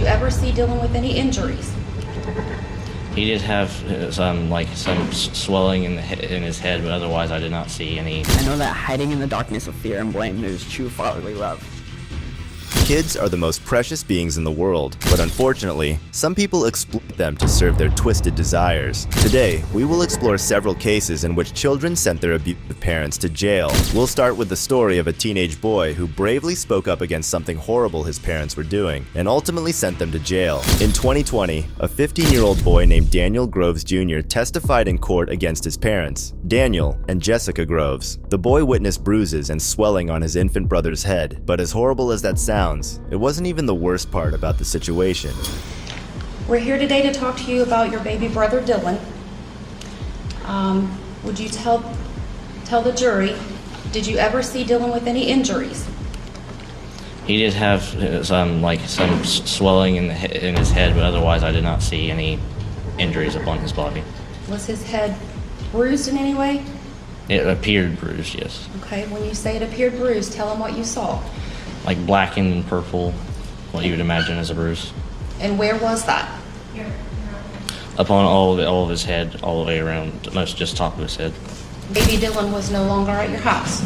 you ever see dealing with any injuries? He did have some swelling in his head, but otherwise I did not see any. I know that hiding in the darkness of fear and blame is true fatherly love. Kids are the most precious beings in the world, but unfortunately, some people exploit them to serve their twisted desires. Today, we will explore several cases in which children sent their abusive parents to jail. We'll start with the story of a teenage boy who bravely spoke up against something horrible his parents were doing, and ultimately sent them to jail. In 2020, a 15-year-old boy named Daniel Groves Jr. testified in court against his parents, Daniel and Jessica Groves. The boy witnessed bruises and swelling on his infant brother's head, but as horrible as that sounds, it wasn't even the worst part about the situation. We're here today to talk to you about your baby brother, Dylan. Would you tell the jury, did you ever see Dylan with any injuries? He did have some swelling in his head, but otherwise I did not see any injuries upon his body. Was his head bruised in any way? It appeared bruised, yes. Okay, when you say it appeared bruised, tell him what you saw. Like blackened and purple, what you would imagine as a bruise. And where was that? Upon all of his head, all the way around, most just top of his head. Baby Dylan was no longer at your house?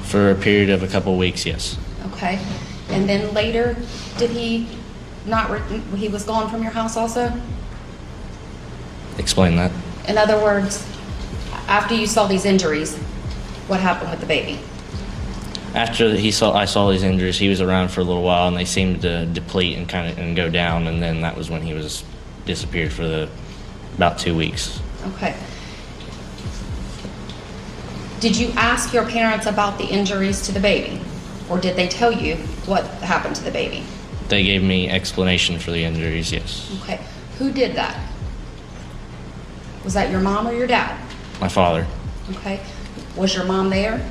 For a period of a couple weeks, yes. Okay, and then later, did he he was gone from your house also? Explain that. In other words, after you saw these injuries, what happened with the baby? After I saw these injuries, he was around for a little while, and they seemed to deplete and go down, and then that was when he was disappeared for about 2 weeks. Okay. Did you ask your parents about the injuries to the baby, or did they tell you what happened to the baby? They gave me explanation for the injuries, yes. Okay. Who did that? Was that your mom or your dad? My father. Okay. Was your mom there?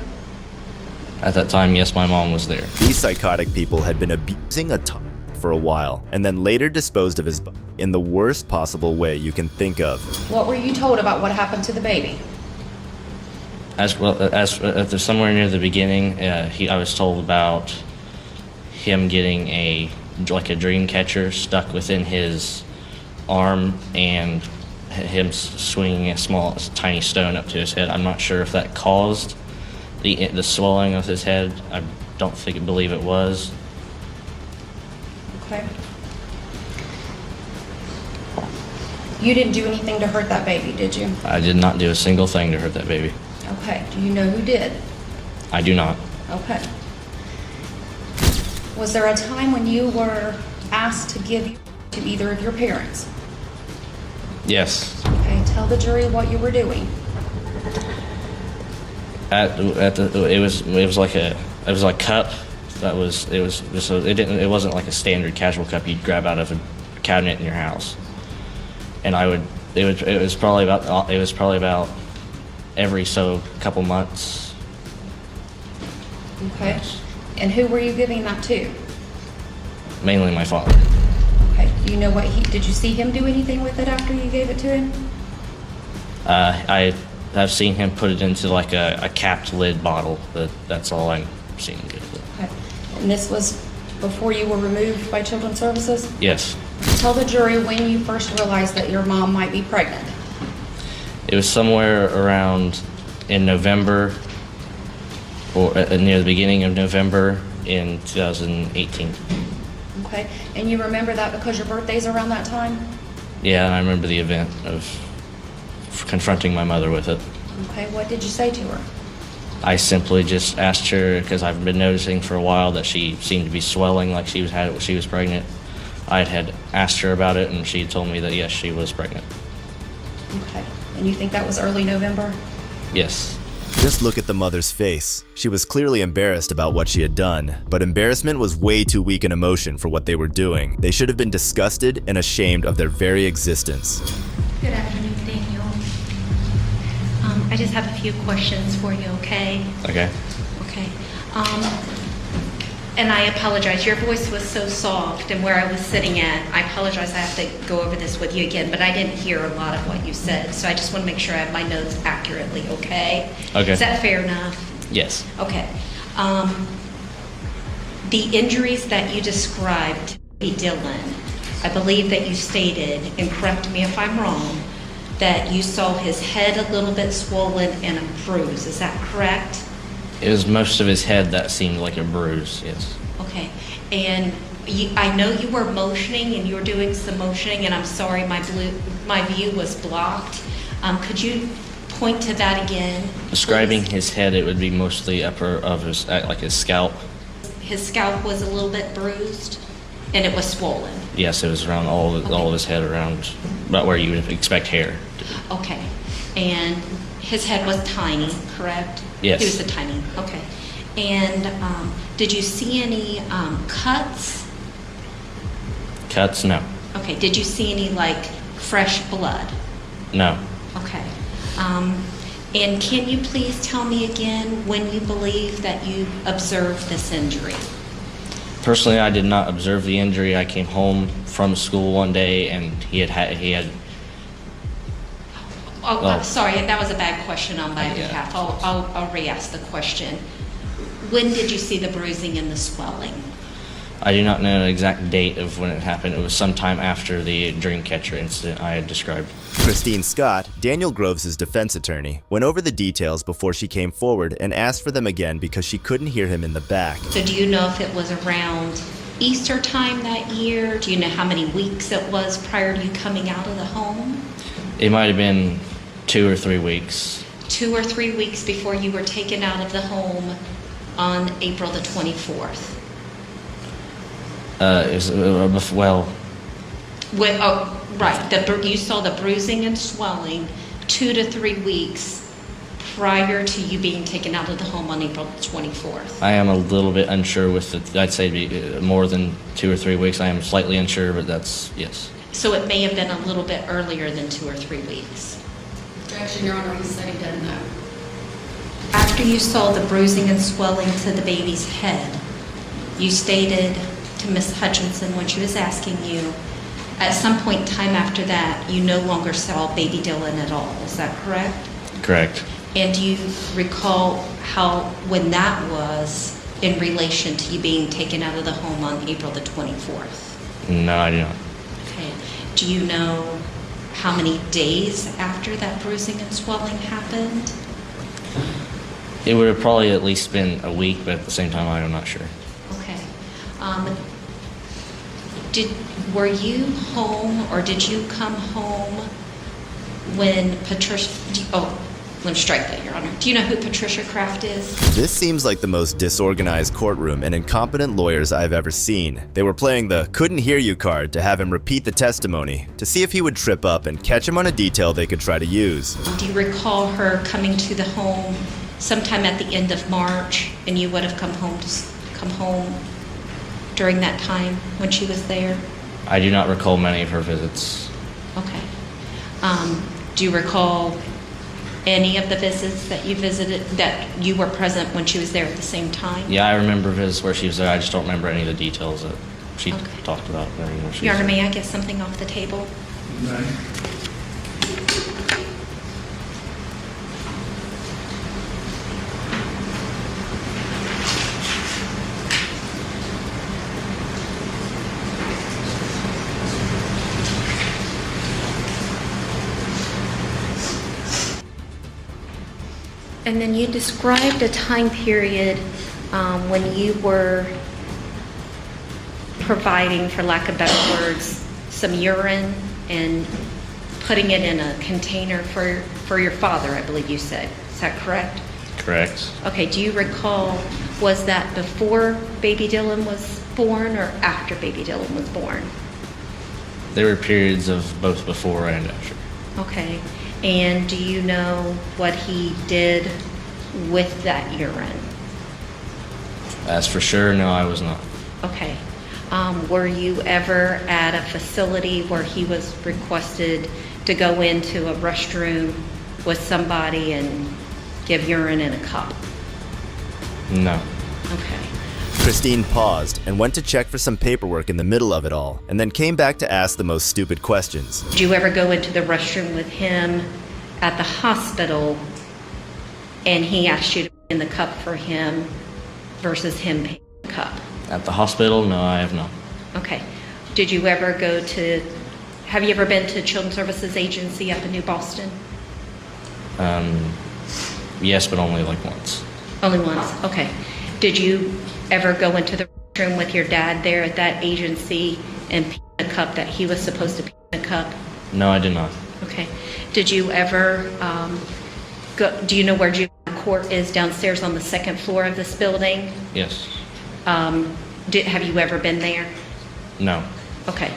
At that time, yes, my mom was there. These psychotic people had been abusing a toddler for a while, and then later disposed of his body in the worst possible way you can think of. What were you told about what happened to the baby? As somewhere near the beginning, I was told about him getting a dream catcher stuck within his arm and him swinging a tiny stone up to his head. I'm not sure if that caused the swelling of his head. I believe it was. Okay. You didn't do anything to hurt that baby, did you? I did not do a single thing to hurt that baby. Okay. Do you know who did? I do not. Okay. Was there a time when you were asked to give to either of your parents? Yes. Okay. Tell the jury what you were doing. It was like a cup it wasn't like a standard casual cup you'd grab out of a cabinet in your house, and it was probably about every couple months. Okay. And who were you giving that to? Mainly my father. Okay. Do you know did you see him do anything with it after you gave it to him? I've seen him put it into like a capped lid bottle, but that's all I've seen him do. Okay. And this was before you were removed by Children's Services? Yes. Tell the jury when you first realized that your mom might be pregnant. It was somewhere around in November, or near the beginning of November in 2018. Okay. And you remember that because your birthday's around that time? Yeah, and I remember the event of confronting my mother with it. Okay. What did you say to her? I simply just asked her, because I've been noticing for a while that she seemed to be swelling like she was pregnant. I had asked her about it, and she told me that yes, she was pregnant. Okay. And you think that was early November? Yes. Just look at the mother's face. She was clearly embarrassed about what she had done, but embarrassment was way too weak an emotion for what they were doing. They should have been disgusted and ashamed of their very existence. Good afternoon, Daniel. I just have a few questions for you, okay? Okay. Okay. And I apologize. Your voice was so soft, and where I was sitting at, I apologize. I have to go over this with you again, but I didn't hear a lot of what you said, so I just want to make sure I have my notes accurately, okay? Okay. Is that fair enough? Yes. Okay. The injuries that you described, baby Dylan, I believe that you stated, and correct me if I'm wrong, that you saw his head a little bit swollen and a bruise. Is that correct? It was most of his head that seemed like a bruise, yes. Okay. And I know you were motioning and you were doing some motioning, and I'm sorry, my view was blocked. Could you point to that again? Describing please? his head, it would be mostly upper of his, like his scalp. His scalp was a little bit bruised and it was swollen. Yes, it was around all of his head, around about where you would expect hair to be. Okay. And his head was tiny, correct? Yes. He was a tiny, okay. And did you see any cuts? Cuts? No. Okay. Did you see any like fresh blood? No. Okay. And can you please tell me again when you believe that you observed this injury? Personally, I did not observe the injury. I came home from school one day and he had. Oh, Well, sorry, that was a bad question on my yeah. behalf. I'll re-ask the question. When did you see the bruising and the swelling? I do not know the exact date of when it happened. It was sometime after the dreamcatcher incident I had described. Christine Scott, Daniel Groves' defense attorney, went over the details before she came forward and asked for them again because she couldn't hear him in the back. So do you know if it was around Easter time that year? Do you know how many weeks it was prior to you coming out of the home? It might have been 2 or 3 weeks. 2 or 3 weeks before you were taken out of the home on April the 24th. Well, Right. You saw the bruising and swelling 2 to 3 weeks prior to you being taken out of the home on April 24th. I am a little bit unsure with I'd say more than 2 or 3 weeks. I am slightly unsure, but that's, yes. So it may have been a little bit earlier than 2 or 3 weeks. Objection, Your Honor, he said he doesn't know. After you saw the bruising and swelling to the baby's head, you stated to Ms. Hutchinson when she was asking you, at some point in time after that, you no longer saw baby Dylan at all. Is that correct? Correct. And do you recall when that was in relation to you being taken out of the home on April the 24th? No, I do not. Okay. Do you know how many days after that bruising and swelling happened? It would have probably at least been a week, but at the same time, I'm not sure. Okay. Were you home or did you come home when Patricia, let me strike that, Your Honor. Do you know who Patricia Kraft is? This seems like the most disorganized courtroom and incompetent lawyers I've ever seen. They were playing the couldn't hear you card to have him repeat the testimony to see if he would trip up and catch him on a detail they could try to use. Do you recall her coming to the home sometime at the end of March, and you would have come home during that time when she was there? I do not recall many of her visits. Okay. Do you recall any of the visits that you visited, that you were present when she was there at the same time? Yeah, I remember visits where she was there. I just don't remember any of the details that she Okay. talked about. Your Honor, may I get something off the table? And then you described a time period when you were providing, for lack of better words, some urine and putting it in a container for your father, I believe you said. Is that correct? Correct. Okay, do you recall, was that before baby Dylan was born or after baby Dylan was born? There were periods of both before and after. Okay, and do you know what he did with that urine? As for sure, no, I was not. Okay. Were you ever at a facility where he was requested to go into a restroom with somebody and give urine in a cup? No. Okay. Christine paused and went to check for some paperwork in the middle of it all, and then came back to ask the most stupid questions. Did you ever go into the restroom with him at the hospital and he asked you to pay in the cup for him versus him paying the cup? At the hospital, no, I have not. Okay. Did you ever have you ever been to Children's Services Agency up in New Boston? Yes, but only like once. Only once, okay. Did you ever go into the room with your dad there at that agency and pee in a cup that he was supposed to pee in a cup? No, I did not. Okay. Did you ever do you know where juvenile court is downstairs on the second floor of this building? Yes. Have you ever been there? No. Okay.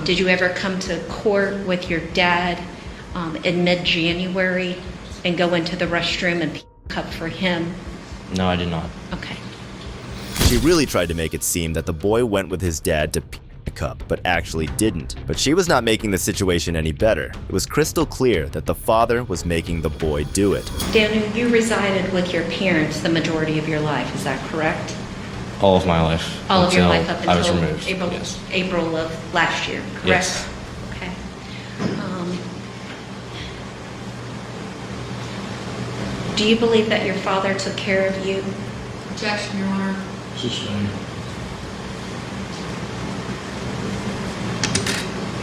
Did you ever come to court with your dad in mid-January and go into the restroom and pee in a cup for him? No, I did not. Okay. She really tried to make it seem that the boy went with his dad to pee in a cup, but actually didn't. But she was not making the situation any better. It was crystal clear that the father was making the boy do it. Daniel, you resided with your parents the majority of your life, is that correct? All of my life. All of your life up I was until removed. April, April of last year, correct? Yes. Okay. Do you believe that your father took care of you? Objection, Your Honor. Sustained.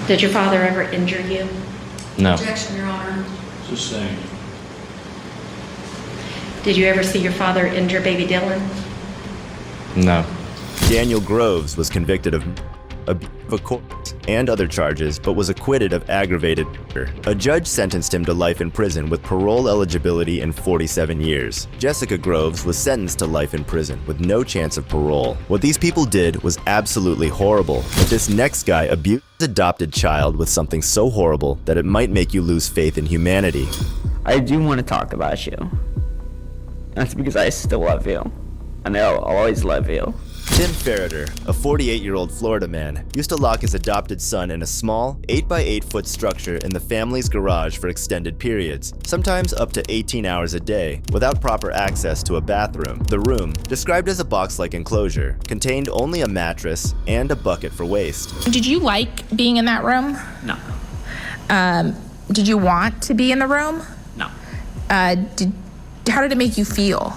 Did your father ever injure you? No. Objection, Your Honor. Sustained. Did you ever see your father injure baby Dylan? No. Daniel Groves was convicted of abuse of court and other charges, but was acquitted of aggravated murder. A judge sentenced him to life in prison with parole eligibility in 47 years. Jessica Groves was sentenced to life in prison with no chance of parole. What these people did was absolutely horrible, but this next guy abused his adopted child with something so horrible that it might make you lose faith in humanity. I do want to talk about you. That's because I still love you. And I'll always love you. Tim Ferriter, a 48-year-old Florida man, used to lock his adopted son in a small, 8-by-8-foot structure in the family's garage for extended periods, sometimes up to 18 hours a day, without proper access to a bathroom. The room, described as a box-like enclosure, contained only a mattress and a bucket for waste. Did you like being in that room? No. Did you want to be in the room? No. How did it make you feel?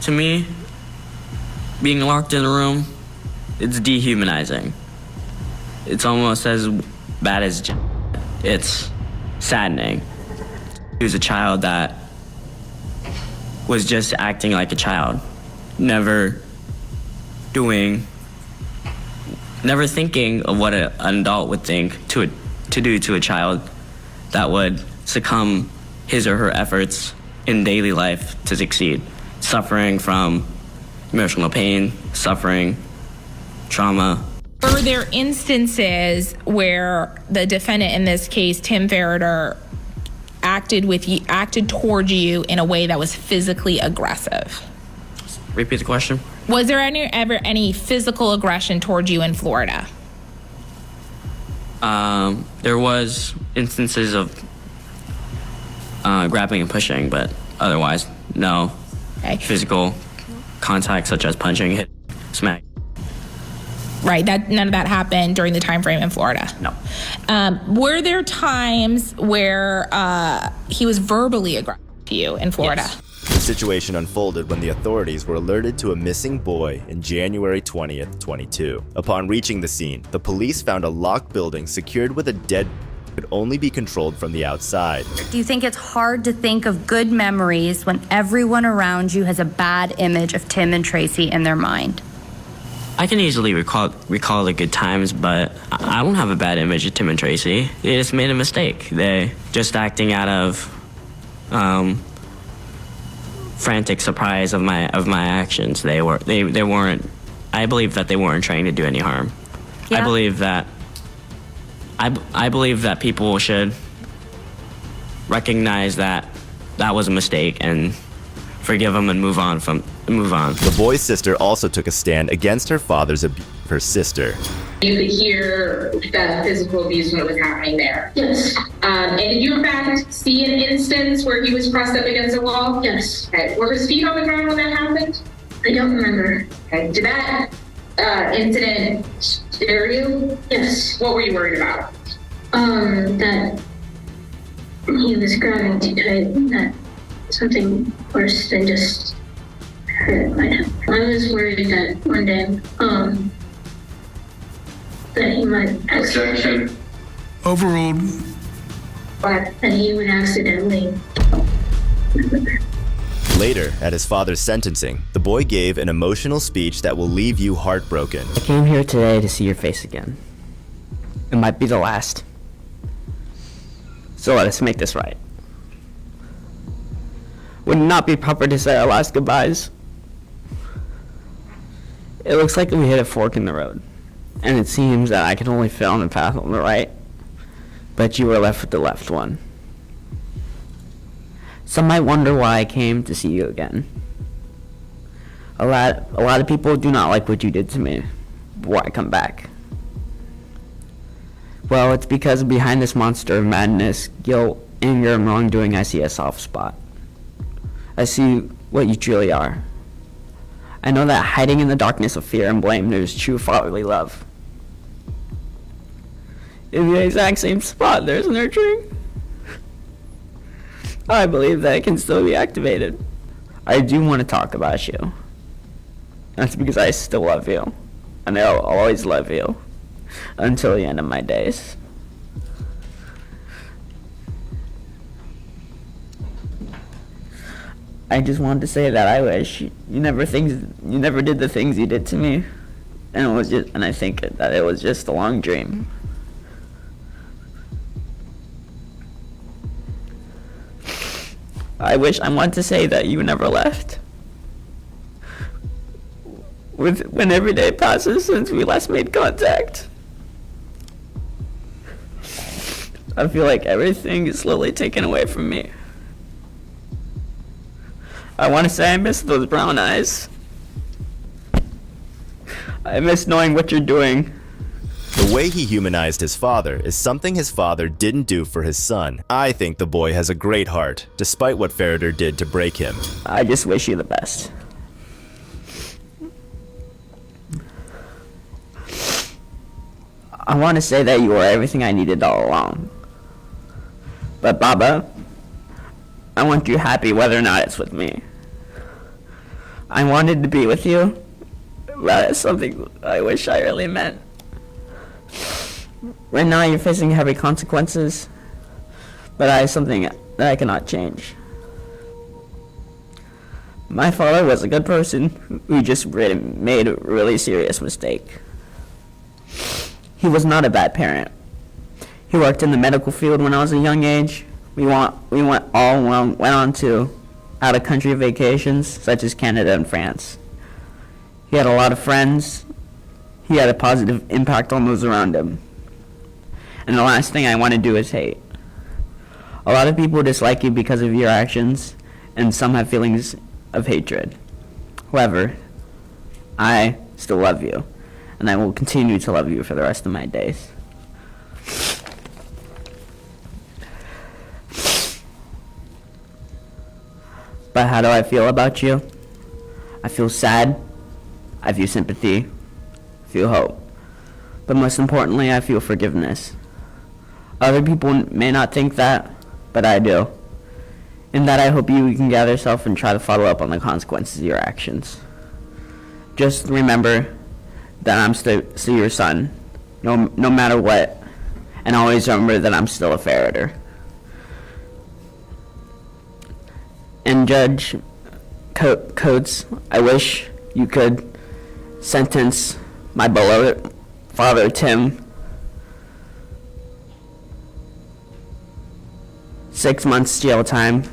To me, being locked in a room, it's dehumanizing. It's almost as bad as it's saddening. He was a child that was just acting like a child, never thinking of what an adult would think to do to a child that would succumb his or her efforts in daily life to succeed. Suffering from emotional pain, suffering, trauma. Were there instances where the defendant in this case, Tim Ferriter, acted towards you in a way that was physically aggressive? Repeat the question. Was there ever any physical aggression towards you in Florida? There was instances of grabbing and pushing, but otherwise, no. Okay. Physical contact such as punching, hit, smack. Right, none of that happened during the time frame in Florida? No. Were there times where he was verbally aggressive to you in Florida? Yes. The situation unfolded when the authorities were alerted to a missing boy in January 20th, 22. Upon reaching the scene, the police found a locked building secured with a dead that could only be controlled from the outside. Do you think it's hard to think of good memories when everyone around you has a bad image of Tim and Tracy in their mind? I can easily recall the good times, but I don't have a bad image of Tim and Tracy. They just made a mistake. They just acting out of frantic surprise of my actions. They weren't. I believe that they weren't trying to do any harm. Yeah. I believe that people should recognize that was a mistake and forgive them and move on. The boy's sister also took a stand against her father's abuse of her sister. You could hear the physical abuse when it was happening there. Yes. And did you in fact see an instance where he was pressed up against a wall? Yes. Okay. Were his feet on the ground when that happened? I don't remember. Okay. Did that incident scare you? Yes. What were you worried about? That he was grabbing too tight. That something worse than just I was worried that one day, that he might Objection. Overruled. that he would accidentally. Later, at his father's sentencing, the boy gave an emotional speech that will leave you heartbroken. I came here today to see your face again. It might be the last. So let us make this right. Would it not be proper to say our last goodbyes? It looks like we hit a fork in the road, and it seems that I can only fit on the path on the right, but you were left with the left one. Some might wonder why I came to see you again. A lot of people do not like what you did to me. Why come back? Well, it's because behind this monster of madness, guilt, anger, and wrongdoing, I see a soft spot. I see what you truly are. I know that hiding in the darkness of fear and blame, there is true fatherly love. In the exact same spot, there's nurturing. I believe that it can still be activated. I do want to talk about you. That's because I still love you. And I'll always love you. Until the end of my days. I just wanted to say that I wish you never did the things you did to me. And I think that it was just a long dream. I want to say that you never left. When every day passes since we last made contact, I feel like everything is slowly taken away from me. I want to say I miss those brown eyes. I miss knowing what you're doing. The way he humanized his father is something his father didn't do for his son. I think the boy has a great heart, despite what Ferriter did to break him. I just wish you the best. I want to say that you were everything I needed all along. But Baba, I want you happy whether or not it's with me. I wanted to be with you. That is something I wish I really meant. Right now you're facing heavy consequences, but that is something that I cannot change. My father was a good person who just made a really serious mistake. He was not a bad parent. He worked in the medical field when I was a young age. We went on to out-of-country vacations, such as Canada and France. He had a lot of friends. He had a positive impact on those around him. And the last thing I want to do is hate. A lot of people dislike you because of your actions, and some have feelings of hatred. However, I still love you, and I will continue to love you for the rest of my days. But how do I feel about you? I feel sad, I feel sympathy, I feel hope. But most importantly, I feel forgiveness. Other people may not think that, but I do. In that I hope you can gather yourself and try to follow up on the consequences of your actions. Just remember that I'm still your son, no matter what, and always remember that I'm still a Ferriter. And Judge Coates, I wish you could sentence my beloved father, Tim, 6 months jail time,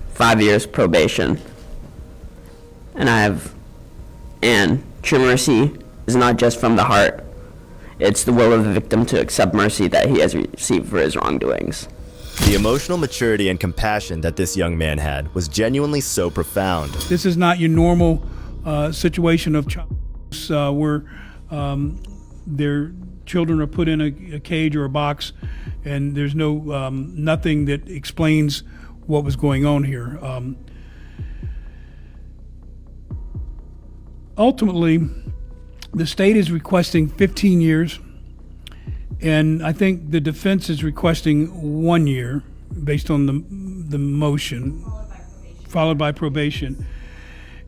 5 years probation. And true mercy is not just from the heart. It's the will of the victim to accept mercy that he has received for his wrongdoings. The emotional maturity and compassion that this young man had was genuinely so profound. This is not your normal situation of child where their children are put in a cage or a box, and there's nothing that explains what was going on here. Ultimately, the state is requesting 15 years. And I think the defense is requesting 1 year based on the motion, followed by probation.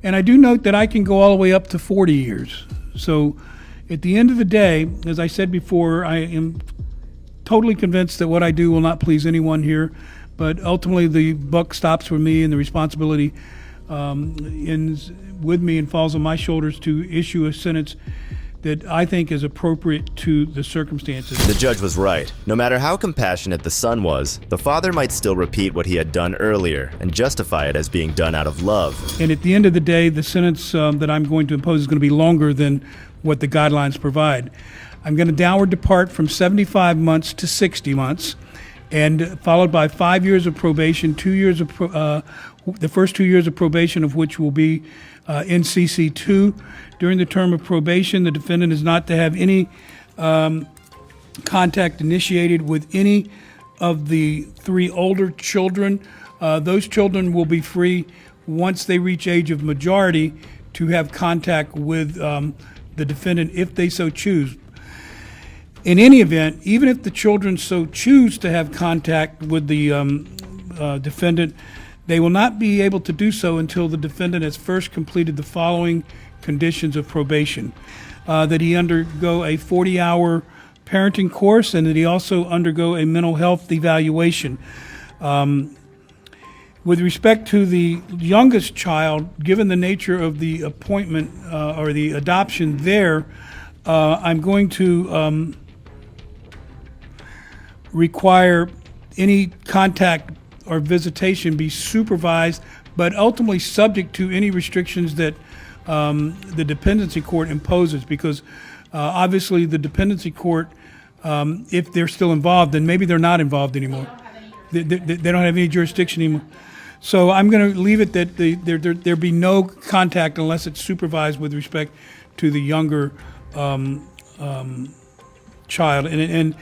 And I do note that I can go all the way up to 40 years. So at the end of the day, as I said before, I am totally convinced that what I do will not please anyone here, but ultimately the buck stops with me and the responsibility ends with me and falls on my shoulders to issue a sentence that I think is appropriate to the circumstances. The judge was right. No matter how compassionate the son was, the father might still repeat what he had done earlier and justify it as being done out of love. And at the end of the day, the sentence that I'm going to impose is going to be longer than what the guidelines provide. I'm going to downward depart from 75 months to 60 months, and followed by 5 years of probation, 2 years of the first 2 years of probation of which will be NCC2. During the term of probation, the defendant is not to have any contact initiated with any of the 3 older children. Those children will be free once they reach age of majority to have contact with the defendant if they so choose. In any event, even if the children so choose to have contact with the defendant, they will not be able to do so until the defendant has first completed the following conditions of probation. That he undergo a 40-hour parenting course and that he also undergo a mental health evaluation. With respect to the youngest child, given the nature of the appointment or the adoption there, I'm going to require any contact or visitation be supervised, but ultimately subject to any restrictions that the dependency court imposes, because obviously the dependency court, if they're still involved, then maybe they're not involved anymore. They don't have any jurisdiction anymore. So I'm going to leave it that there be no contact unless it's supervised with respect to the younger child. And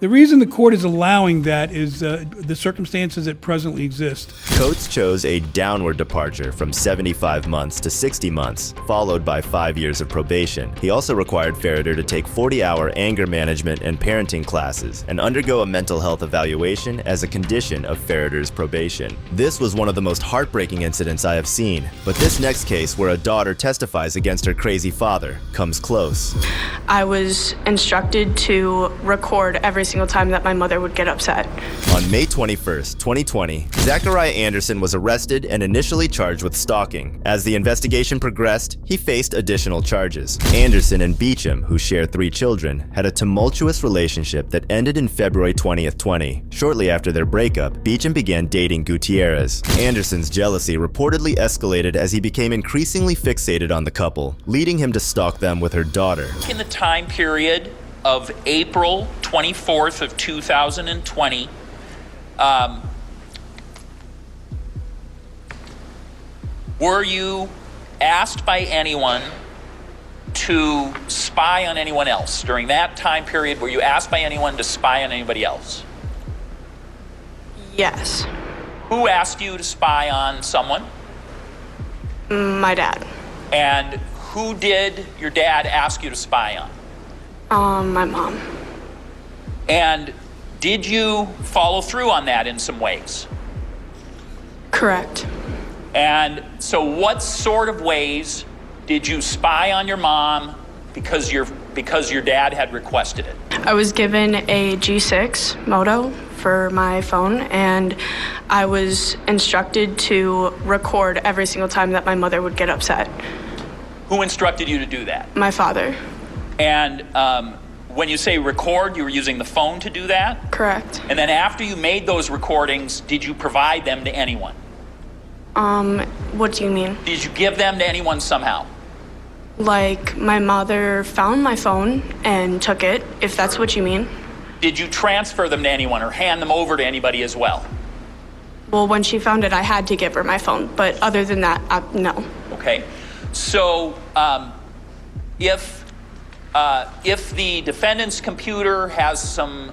the reason the court is allowing that is the circumstances that presently exist. Coates chose a downward departure from 75 months to 60 months, followed by 5 years of probation. He also required Ferriter to take 40-hour anger management and parenting classes and undergo a mental health evaluation as a condition of Ferriter's probation. This was one of the most heartbreaking incidents I have seen, but this next case, where a daughter testifies against her crazy father, comes close. I was instructed to record every single time that my mother would get upset. On May 21st, 2020, Zachariah Anderson was arrested and initially charged with stalking. As the investigation progressed, he faced additional charges. Anderson and Beecham, who share 3 children, had a tumultuous relationship that ended in February 20th, 20. Shortly after their breakup, Beecham began dating Gutierrez. Anderson's jealousy reportedly escalated as he became increasingly fixated on the couple, leading him to stalk them with her daughter. In the time period of April 24th of 2020, were you asked by anyone to spy on anyone else? During that time period, were you asked by anyone to spy on anybody else? Yes. Who asked you to spy on someone? My dad. And who did your dad ask you to spy on? My mom. And did you follow through on that in some ways? Correct. And so what sort of ways did you spy on your mom because your dad had requested it? I was given a G6 Moto for my phone, and I was instructed to record every single time that my mother would get upset. Who instructed you to do that? My father. And when you say record, you were using the phone to do that? Correct. And then after you made those recordings, did you provide them to anyone? What do you mean? Did you give them to anyone somehow? Like, my mother found my phone and took it, if that's what you mean. Did you transfer them to anyone or hand them over to anybody as well? Well, when she found it, I had to give her my phone, but other than that, no. Okay. So, if the defendant's computer has some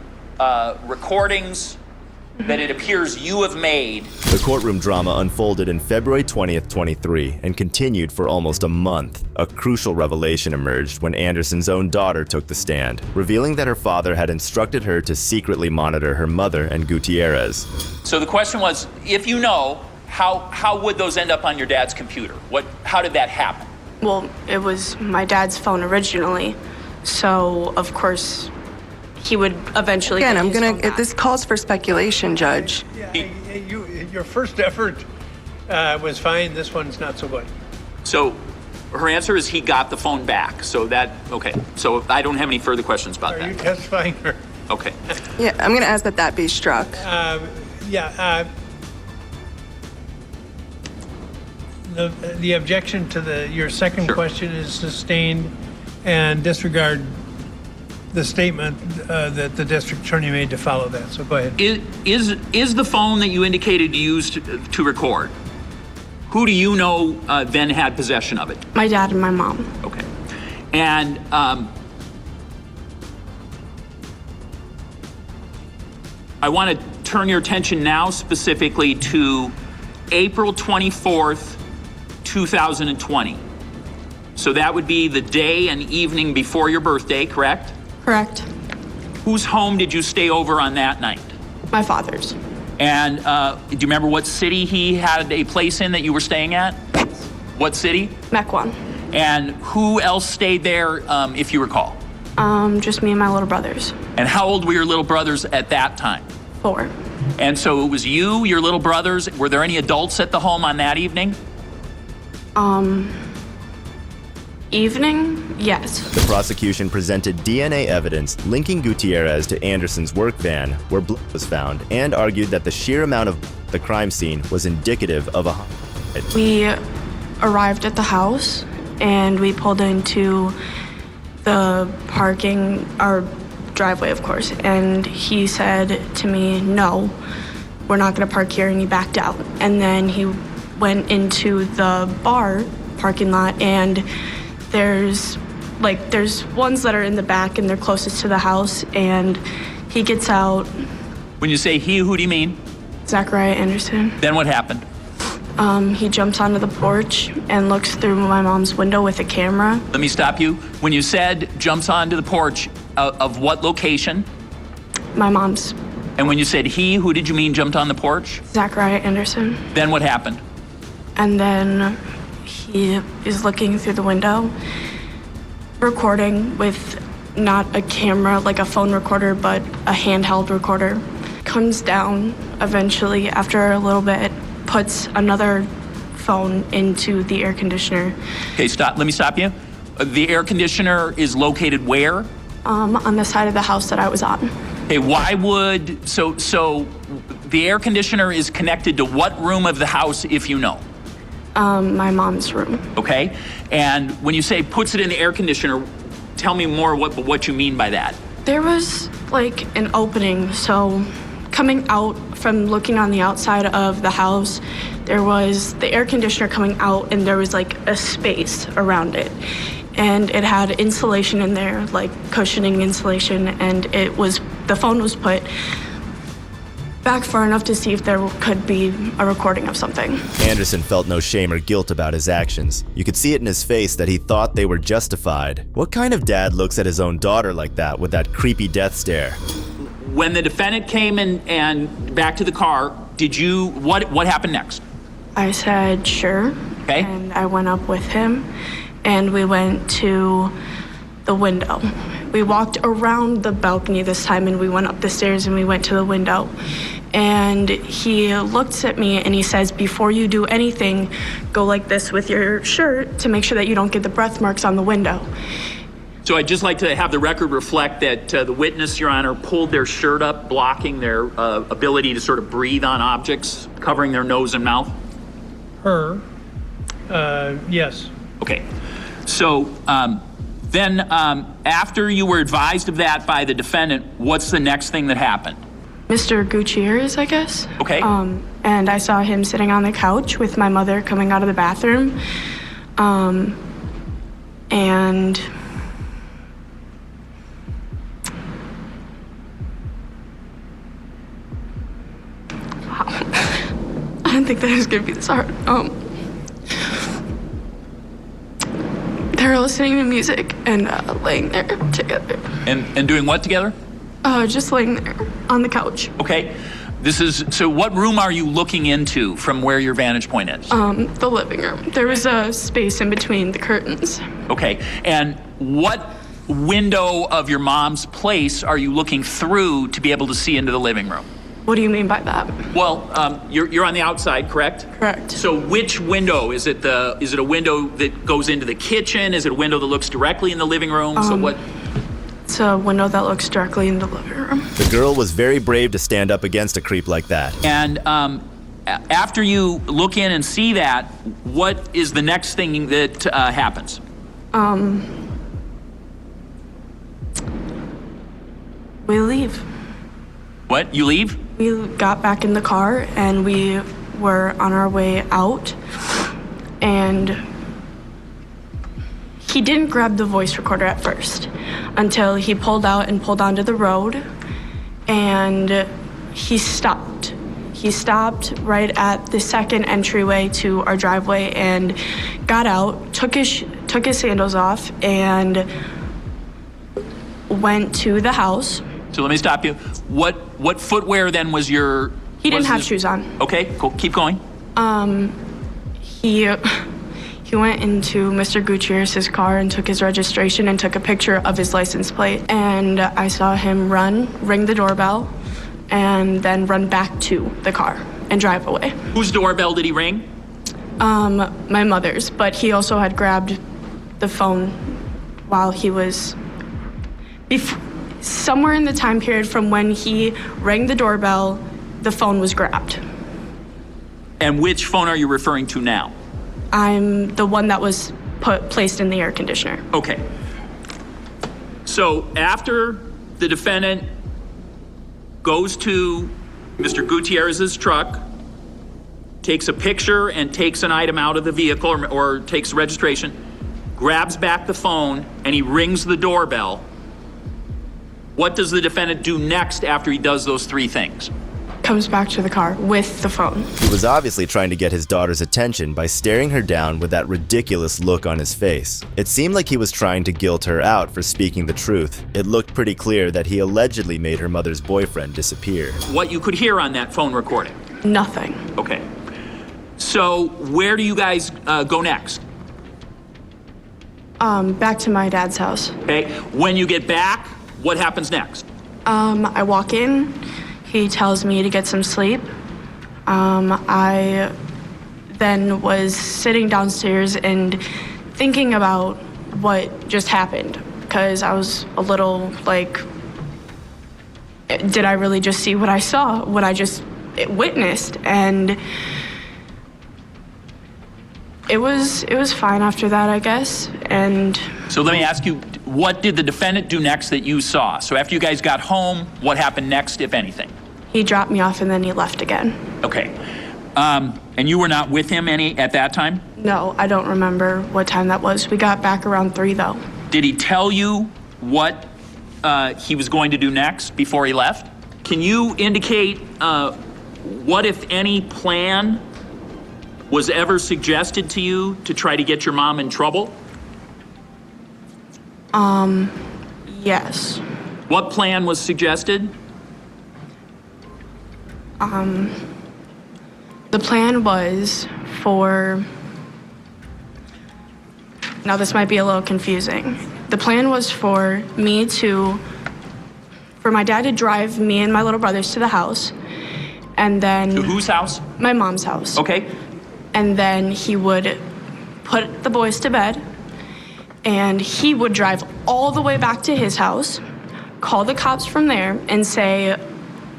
recordings that it appears you have made. The courtroom drama unfolded in February 20th, 23, and continued for almost a month. A crucial revelation emerged when Anderson's own daughter took the stand, revealing that her father had instructed her to secretly monitor her mother and Gutierrez. So the question was, if you know, How would those end up on your dad's computer? How did that happen? Well, it was my dad's phone originally, so of course he would eventually. Again, get I'm his gonna. phone back. This calls for speculation, Judge. Your first effort was fine. This one's not so good. So her answer is he got the phone back. So okay. So I don't have any further questions about that. Are you testifying? Or? Okay. Yeah, I'm gonna ask that be struck. The objection to your second question is sustained, and disregard the statement that the district attorney made to follow that. So go ahead. Is the phone that you indicated you used to record? Who do you know then had possession of it? My dad and my mom. Okay. And I want to turn your attention now specifically to April 24th, 2020. So that would be the day and evening before your birthday, correct? Correct. Whose home did you stay over on that night? My father's. And do you remember what city he had a place in that you were staying at? What city? Mequon. And who else stayed there, if you recall? Just me and my little brothers. And how old were your little brothers at that time? 4. And so it was you, your little brothers. Were there any adults at the home on that evening? Evening? Yes. The prosecution presented DNA evidence linking Gutierrez to Anderson's work van where blood was found, and argued that the sheer amount of the crime scene was indicative of a homicide. We arrived at the house and we pulled into the parking, our driveway, of course, and he said to me, "No, we're not going to park here," and he backed out. And then he went into the bar parking lot, and there's ones that are in the back and they're closest to the house, and he gets out. When you say he, who do you mean? Zachariah Anderson. Then what happened? He jumps onto the porch and looks through my mom's window with a camera. Let me stop you. When you said jumps onto the porch, of what location? My mom's. And when you said he, who did you mean jumped on the porch? Zachariah Anderson. Then what happened? And then he is looking through the window, recording with not a camera, like a phone recorder, but a handheld recorder. Comes down eventually after a little bit, puts another phone into the air conditioner. Okay, stop. Let me stop you. The air conditioner is located where? On the side of the house that I was on. Okay, why would, so the air conditioner is connected to what room of the house, if you know? My mom's room. Okay, and when you say puts it in the air conditioner, tell me more what you mean by that. There was like an opening, so coming out from looking on the outside of the house, there was the air conditioner coming out and there was like a space around it. And it had insulation in there, like cushioning insulation, and the phone was put back far enough to see if there could be a recording of something. Anderson felt no shame or guilt about his actions. You could see it in his face that he thought they were justified. What kind of dad looks at his own daughter like that with that creepy death stare? When the defendant came and back to the car, what happened next? I said, sure. Okay. And I went up with him, and we went to the window. We walked around the balcony this time, and we went up the stairs and we went to the window. And he looks at me and he says, before you do anything, go like this with your shirt to make sure that you don't get the breath marks on the window. So I'd just like to have the record reflect that the witness, Your Honor, pulled their shirt up, blocking their ability to sort of breathe on objects, covering their nose and mouth. Her, yes. Okay. So then after you were advised of that by the defendant, what's the next thing that happened? Mr. Gutierrez, I guess. Okay. And I saw him sitting on the couch with my mother coming out of the bathroom. And I didn't think that it was gonna be this hard. They were listening to music and laying there together. And doing what together? Just laying there on the couch. Okay. So what room are you looking into from where your vantage point is? The living room. There was a space in between the curtains. Okay, and what window of your mom's place are you looking through to be able to see into the living room? What do you mean by that? Well, you're on the outside, correct? Correct. So which window? Is it a window that goes into the kitchen? Is it a window that looks directly in the living room? So what? It's a window that looks directly in the living room. The girl was very brave to stand up against a creep like that. And after you look in and see that, what is the next thing that happens? We leave. What? You leave? We got back in the car and we were on our way out, and he didn't grab the voice recorder at first until he pulled out and pulled onto the road, and he stopped. He stopped right at the second entryway to our driveway and got out, took his sandals off, and went to the house. So let me stop you. What footwear then was your? He didn't have shoes on. Okay, cool. Keep going. He went into Mr. Gutierrez's car and took his registration and took a picture of his license plate. And I saw him ring the doorbell, and then run back to the car and drive away. Whose doorbell did he ring? My mother's, but he also had grabbed the phone while he was somewhere in the time period from when he rang the doorbell, the phone was grabbed. And which phone are you referring to now? I'm the one that was placed in the air conditioner. Okay. So after the defendant goes to Mr. Gutierrez's truck, takes a picture and takes an item out of the vehicle or takes registration, grabs back the phone, and he rings the doorbell, what does the defendant do next after he does those three things? Comes back to the car with the phone. He was obviously trying to get his daughter's attention by staring her down with that ridiculous look on his face. It seemed like he was trying to guilt her out for speaking the truth. It looked pretty clear that he allegedly made her mother's boyfriend disappear. What you could hear on that phone recording? Nothing. Okay. So where do you guys go next? Back to my dad's house. Okay. When you get back, what happens next? I walk in. He tells me to get some sleep. I then was sitting downstairs and thinking about what just happened, because I was a little like, did I really just see what I saw, what I just witnessed? And it was fine after that, I guess. And so let me ask you, what did the defendant do next that you saw? So after you guys got home, what happened next, if anything? He dropped me off and then he left again. Okay. And you were not with him at that time? No, I don't remember what time that was. We got back around 3 though. Did he tell you what he was going to do next before he left? Can you indicate what, if any, plan was ever suggested to you to try to get your mom in trouble? Yes. What plan was suggested? The plan was for, now this might be a little confusing. The plan was for my dad to drive me and my little brothers to the house, and then... To whose house? My mom's house. Okay. And then he would put the boys to bed, and he would drive all the way back to his house, call the cops from there, and say,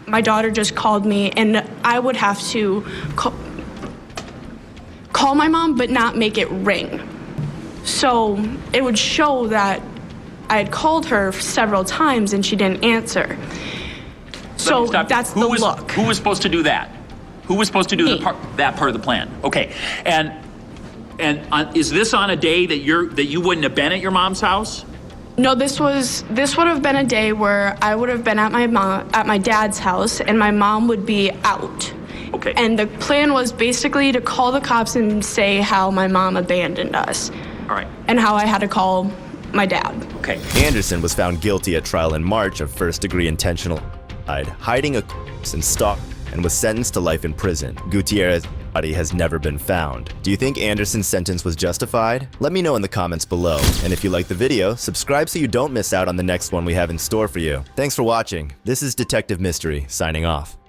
my daughter just called me, and I would have to call my mom but not make it ring. So it would show that I had called her several times and she didn't answer. So that's the look. Who was supposed to do that? Who was supposed to do that part of the plan? Okay, and is this on a day that you wouldn't have been at your mom's house? No, this would have been a day where I would have been at my dad's house and my mom would be out. Okay. And the plan was basically to call the cops and say how my mom abandoned us. All right. And how I had to call my dad. Okay. Anderson was found guilty at trial in March of first-degree intentional homicide, hiding a corpse, and stalking. and was sentenced to life in prison. Gutierrez's body has never been found. Do you think Anderson's sentence was justified? Let me know in the comments below. And if you like the video, subscribe so you don't miss out on the next one we have in store for you. Thanks for watching. This is Detective Mystery, signing off.